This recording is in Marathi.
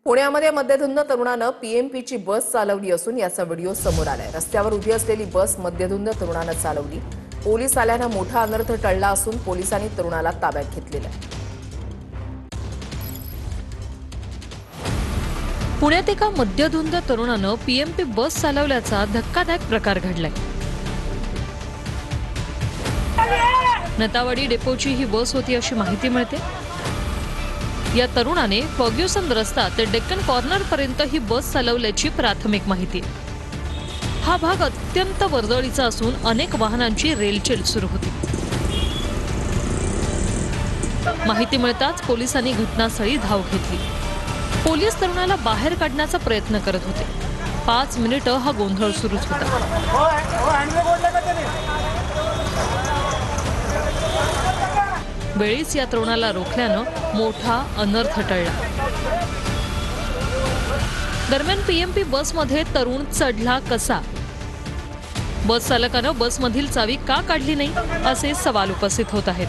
पुण्यामध्ये मद्यधुंद तरुणानं पीएमपीची बस चालवली असून याचा व्हिडिओ समोर आलाय। रस्त्यावर उभी असलेली बस मद्यधुंद तरुणानं चालवली। पोलीस आल्यानं मोठा अनर्थ टळला असून पोलिसांनी तरुणाला ताब्यात घेतलेलं आहे। पुण्यात एका मद्यधुंद तरुणानं पीएमपी बस चालवल्याचा धक्कादायक प्रकार घडलाय। नतावाडी डेपोची ही बस होती अशी माहिती मिळते। या तरुणाने फर्ग्युसन रस्ता ते डेक्कन कॉर्नर पर्यंत ही बस चालवल्याची प्राथमिक माहिती। हा भाग अत्यंत वर्दळीचा असून अनेक वाहनांची रेलचेल सुरू होती। माहिती मिळताच पोलिसांनी घटनास्थळी धाव घेतली। पोलीस तरुणाला बाहेर काढण्याचा प्रयत्न करत होते। 5 मिनिटं हा गोंधळ सुरूच होता। वेळीच या तरुणाला रोखल्यानं मोठा अनर्थ टळला। दरम्यान पीएमपी बसमध्ये तरुण चढला कसा? बस चालकानं बसमधील चावी का काढली नाही असे सवाल उपस्थित होत आहेत।